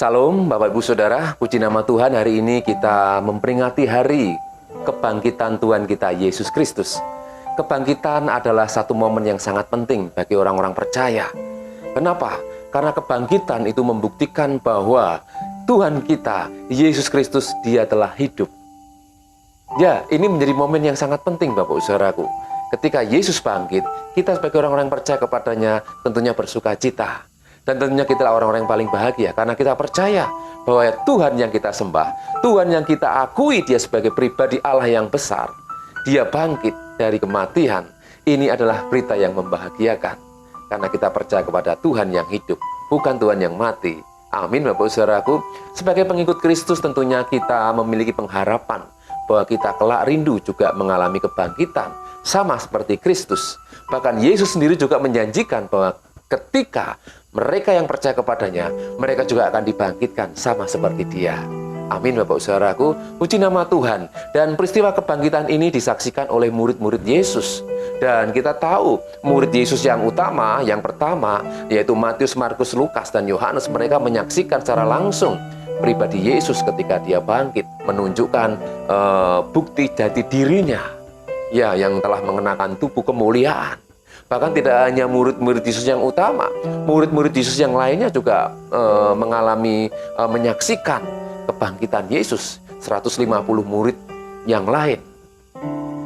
Salam Bapak Ibu Saudara, puji nama Tuhan. Hari ini kita memperingati hari kebangkitan Tuhan kita Yesus Kristus. Kebangkitan adalah satu momen yang sangat penting bagi orang-orang percaya. Kenapa? Karena kebangkitan itu membuktikan bahwa Tuhan kita Yesus Kristus Dia telah hidup. Ya, ini menjadi momen yang sangat penting Bapak Saudaraku. Ketika Yesus bangkit, kita sebagai orang-orang yang percaya kepadanya tentunya bersuka cita. Dan tentunya kita adalah orang-orang yang paling bahagia karena kita percaya bahwa Tuhan yang kita sembah, Tuhan yang kita akui Dia sebagai pribadi Allah yang besar, Dia bangkit dari kematian. Ini adalah berita yang membahagiakan karena kita percaya kepada Tuhan yang hidup, bukan Tuhan yang mati. Amin Bapak Saudaraku. Sebagai pengikut Kristus tentunya kita memiliki pengharapan bahwa kita kelak rindu juga mengalami kebangkitan sama seperti Kristus. Bahkan Yesus sendiri juga menjanjikan bahwa ketika mereka yang percaya kepadanya, mereka juga akan dibangkitkan sama seperti Dia. Amin Bapak Saudaraku, puji nama Tuhan. Dan peristiwa kebangkitan ini disaksikan oleh murid-murid Yesus. Dan kita tahu murid Yesus yang utama, yang pertama, yaitu Matius, Markus, Lukas, dan Yohanes, mereka menyaksikan secara langsung pribadi Yesus ketika Dia bangkit, menunjukkan bukti jati dirinya, ya, yang telah mengenakan tubuh kemuliaan. Bahkan tidak hanya murid-murid Yesus yang utama, murid-murid Yesus yang lainnya juga menyaksikan kebangkitan Yesus, 150 murid yang lain.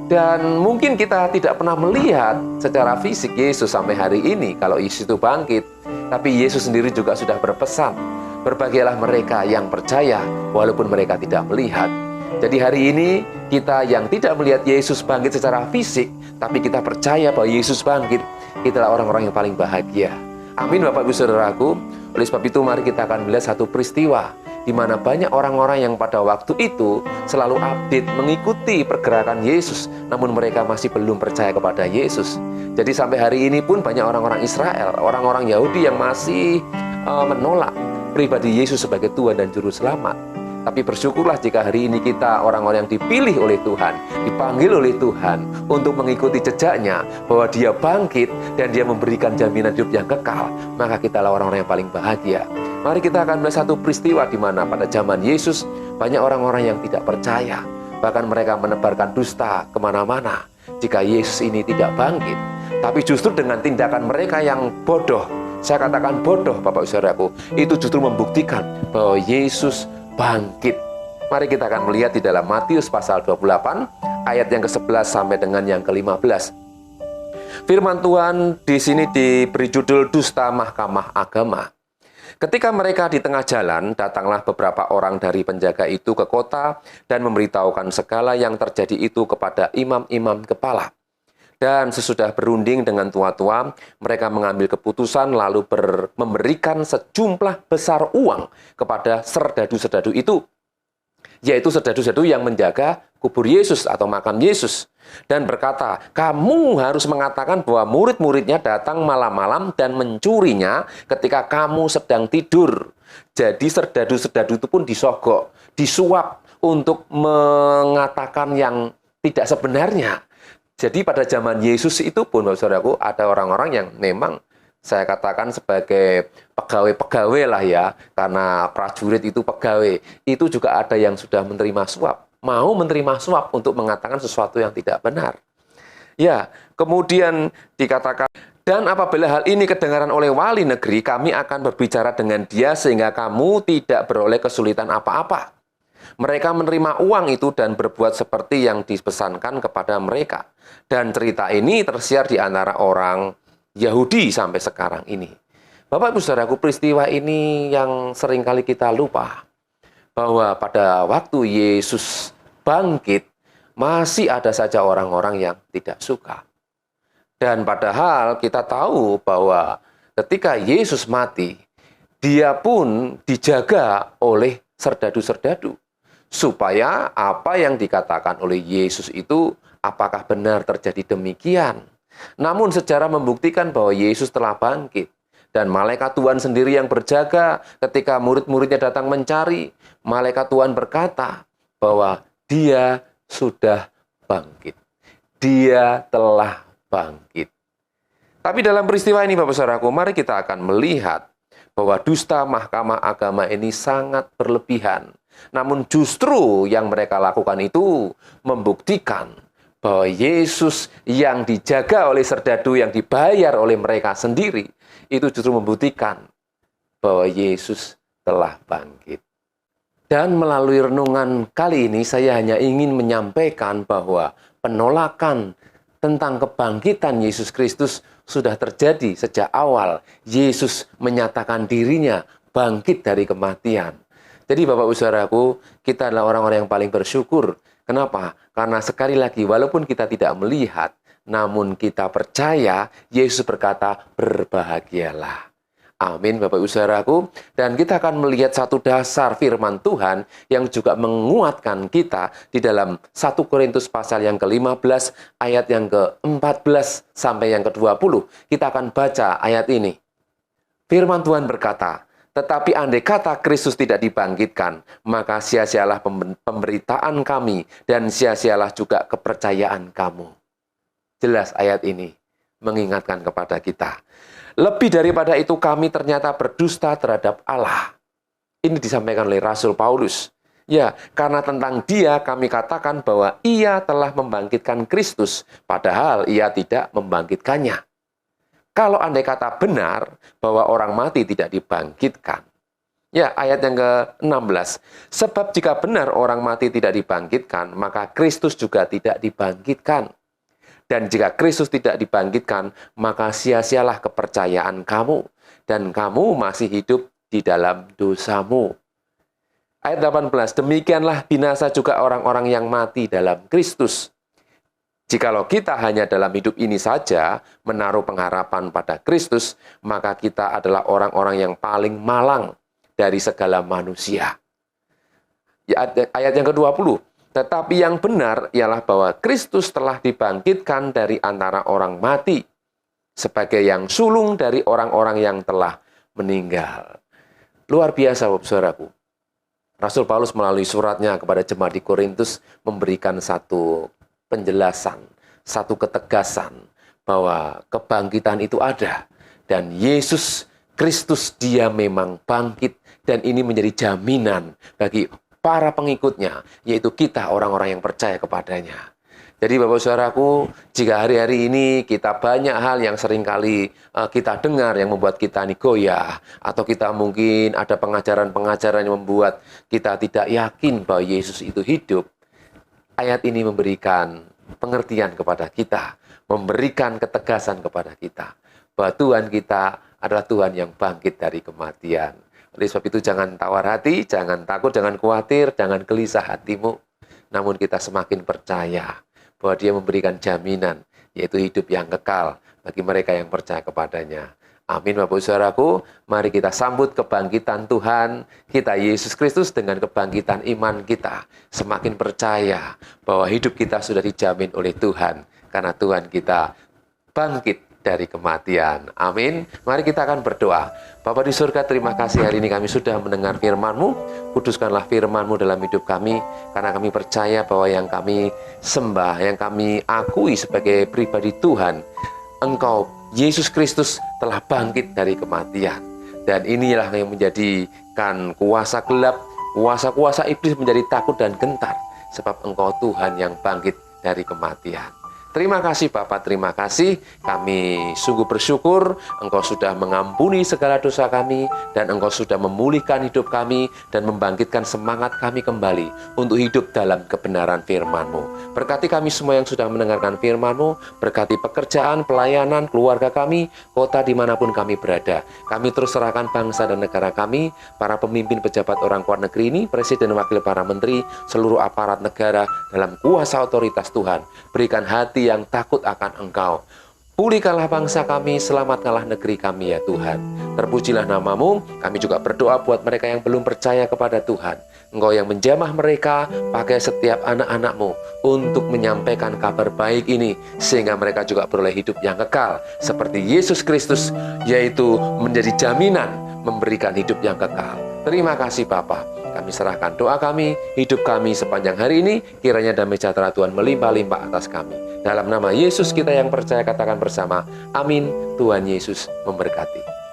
Dan mungkin kita tidak pernah melihat secara fisik Yesus sampai hari ini kalau Yesus itu bangkit. Tapi Yesus sendiri juga sudah berpesan, berbahagialah mereka yang percaya walaupun mereka tidak melihat. Jadi hari ini kita yang tidak melihat Yesus bangkit secara fisik, tapi kita percaya bahwa Yesus bangkit, kita adalah orang-orang yang paling bahagia. Amin Bapak Ibu Saudaraku. Oleh sebab itu mari kita akan melihat satu peristiwa di mana banyak orang-orang yang pada waktu itu selalu update mengikuti pergerakan Yesus, namun mereka masih belum percaya kepada Yesus. Jadi sampai hari ini pun banyak orang-orang Israel, orang-orang Yahudi yang masih menolak pribadi Yesus sebagai Tuhan dan Juru Selamat. Tapi bersyukurlah jika hari ini kita orang-orang yang dipilih oleh Tuhan, dipanggil oleh Tuhan untuk mengikuti jejaknya, bahwa Dia bangkit dan Dia memberikan jaminan hidup yang kekal, maka kita adalah orang-orang yang paling bahagia. Mari kita akan melihat satu peristiwa di mana pada zaman Yesus banyak orang-orang yang tidak percaya, bahkan mereka menebarkan dusta kemana-mana jika Yesus ini tidak bangkit. Tapi justru dengan tindakan mereka yang bodoh, saya katakan bodoh Bapak Saudaraku, itu justru membuktikan bahwa Yesus bangkit. Mari kita akan melihat di dalam Matius pasal 28 ayat yang ke-11 sampai dengan yang ke-15. Firman Tuhan di sini diberi judul dusta mahkamah agama. Ketika mereka di tengah jalan, datanglah beberapa orang dari penjaga itu ke kota dan memberitahukan segala yang terjadi itu kepada imam-imam kepala. Dan sesudah berunding dengan tua-tua, mereka mengambil keputusan lalu memberikan sejumlah besar uang kepada serdadu-serdadu itu, yaitu serdadu-serdadu yang menjaga kubur Yesus atau makam Yesus, dan berkata, kamu harus mengatakan bahwa murid-muridnya datang malam-malam dan mencurinya ketika kamu sedang tidur. Jadi serdadu-serdadu itu pun disogok, disuap untuk mengatakan yang tidak sebenarnya. Jadi pada zaman Yesus itu pun, Bapak Saudaraku, ada orang-orang yang memang saya katakan sebagai pegawai-pegawai lah ya, karena prajurit itu pegawai, itu juga ada yang sudah menerima suap, mau menerima suap untuk mengatakan sesuatu yang tidak benar. Ya, kemudian dikatakan, dan apabila hal ini kedengaran oleh wali negeri, kami akan berbicara dengan dia sehingga kamu tidak beroleh kesulitan apa-apa. Mereka menerima uang itu dan berbuat seperti yang dipesankan kepada mereka. Dan cerita ini tersiar di antara orang Yahudi sampai sekarang ini. Bapak Ibu Saudaraku, peristiwa ini yang seringkali kita lupa, bahwa pada waktu Yesus bangkit, masih ada saja orang-orang yang tidak suka. Dan padahal kita tahu bahwa ketika Yesus mati, Dia pun dijaga oleh serdadu-serdadu, supaya apa yang dikatakan oleh Yesus itu apakah benar terjadi demikian. Namun sejarah membuktikan bahwa Yesus telah bangkit. Dan malaikat Tuhan sendiri yang berjaga ketika murid-muridnya datang mencari. Malaikat Tuhan berkata bahwa Dia sudah bangkit. Dia telah bangkit. Tapi dalam peristiwa ini Bapak Saudaraku, mari kita akan melihat bahwa dusta mahkamah agama ini sangat berlebihan. Namun justru yang mereka lakukan itu membuktikan bahwa Yesus yang dijaga oleh serdadu yang dibayar oleh mereka sendiri, itu justru membuktikan bahwa Yesus telah bangkit. Dan melalui renungan kali ini saya hanya ingin menyampaikan bahwa penolakan tentang kebangkitan Yesus Kristus sudah terjadi sejak awal Yesus menyatakan dirinya bangkit dari kematian. Jadi Bapak Ibu Saudaraku, kita adalah orang-orang yang paling bersyukur. Kenapa? Karena sekali lagi walaupun kita tidak melihat, namun kita percaya Yesus berkata berbahagialah. Amin Bapak Ibu Saudaraku. Dan kita akan melihat satu dasar firman Tuhan yang juga menguatkan kita di dalam 1 Korintus pasal yang ke-15 ayat yang ke-14 sampai yang ke-20. Kita akan baca ayat ini. Firman Tuhan berkata, tetapi andai kata Kristus tidak dibangkitkan, maka sia-sialah pemberitaan kami dan sia-sialah juga kepercayaan kamu. Jelas ayat ini mengingatkan kepada kita. Lebih daripada itu kami ternyata berdusta terhadap Allah. Ini disampaikan oleh Rasul Paulus. Ya, karena tentang dia kami katakan bahwa ia telah membangkitkan Kristus, padahal ia tidak membangkitkannya. Kalau andai kata benar bahwa orang mati tidak dibangkitkan. Ya, ayat yang ke-16. Sebab jika benar orang mati tidak dibangkitkan, maka Kristus juga tidak dibangkitkan. Dan jika Kristus tidak dibangkitkan, maka sia-sialah kepercayaan kamu, dan kamu masih hidup di dalam dosamu. Ayat 18, demikianlah binasa juga orang-orang yang mati dalam Kristus. Jikalau kita hanya dalam hidup ini saja menaruh pengharapan pada Kristus, maka kita adalah orang-orang yang paling malang dari segala manusia. Ayat yang ke-20, tetapi yang benar ialah bahwa Kristus telah dibangkitkan dari antara orang mati, sebagai yang sulung dari orang-orang yang telah meninggal. Luar biasa, Bapak Saudaraku. Rasul Paulus melalui suratnya kepada jemaat di Korintus memberikan satu penjelasan, satu ketegasan bahwa kebangkitan itu ada. Dan Yesus Kristus dia memang bangkit, dan ini menjadi jaminan bagi para pengikutnya, yaitu kita orang-orang yang percaya kepadanya. Jadi Bapak Saudaraku, jika hari-hari ini kita banyak hal yang seringkali kita dengar yang membuat kita ini goyah, atau kita mungkin ada pengajaran-pengajaran yang membuat kita tidak yakin bahwa Yesus itu hidup, ayat ini memberikan pengertian kepada kita, memberikan ketegasan kepada kita, bahwa Tuhan kita adalah Tuhan yang bangkit dari kematian. Oleh sebab itu jangan tawar hati, jangan takut, jangan khawatir, jangan gelisah hatimu. Namun kita semakin percaya bahwa dia memberikan jaminan, yaitu hidup yang kekal bagi mereka yang percaya kepadanya. Amin Bapak Saudaraku, mari kita sambut kebangkitan Tuhan kita Yesus Kristus dengan kebangkitan iman kita. Semakin percaya bahwa hidup kita sudah dijamin oleh Tuhan, karena Tuhan kita bangkit dari kematian. Amin. Mari kita akan berdoa. Bapa di surga, terima kasih hari ini kami sudah mendengar firman-Mu. Kuduskanlah firman-Mu dalam hidup kami, karena kami percaya bahwa yang kami sembah, yang kami akui sebagai pribadi Tuhan, Engkau, Yesus Kristus, telah bangkit dari kematian. Dan inilah yang menjadikan kuasa gelap, kuasa-kuasa iblis menjadi takut dan gentar, sebab Engkau Tuhan yang bangkit dari kematian. Terima kasih Bapak, terima kasih. Kami sungguh bersyukur Engkau sudah mengampuni segala dosa kami, dan Engkau sudah memulihkan hidup kami dan membangkitkan semangat kami kembali untuk hidup dalam kebenaran firman-Mu. Berkati kami semua yang sudah mendengarkan firman-Mu, berkati pekerjaan, pelayanan, keluarga kami, kota dimanapun kami berada. Kami terus serahkan bangsa dan negara kami, para pemimpin pejabat orang luar negeri ini, presiden, wakil, para menteri, seluruh aparat negara dalam kuasa otoritas Tuhan. Berikan hati yang takut akan Engkau. Pulihkanlah bangsa kami, selamatkanlah negeri kami ya Tuhan. Terpujilah nama-Mu. Kami juga berdoa buat mereka yang belum percaya kepada Tuhan. Engkau yang menjamah mereka, pakai setiap anak-anak-Mu untuk menyampaikan kabar baik ini, sehingga mereka juga beroleh hidup yang kekal seperti Yesus Kristus, yaitu menjadi jaminan memberikan hidup yang kekal. Terima kasih Bapa. Kami serahkan doa kami, hidup kami sepanjang hari ini, kiranya damai sejahtera Tuhan melimpah-limpah atas kami. Dalam nama Yesus kita yang percaya, katakan bersama, amin. Tuhan Yesus memberkati.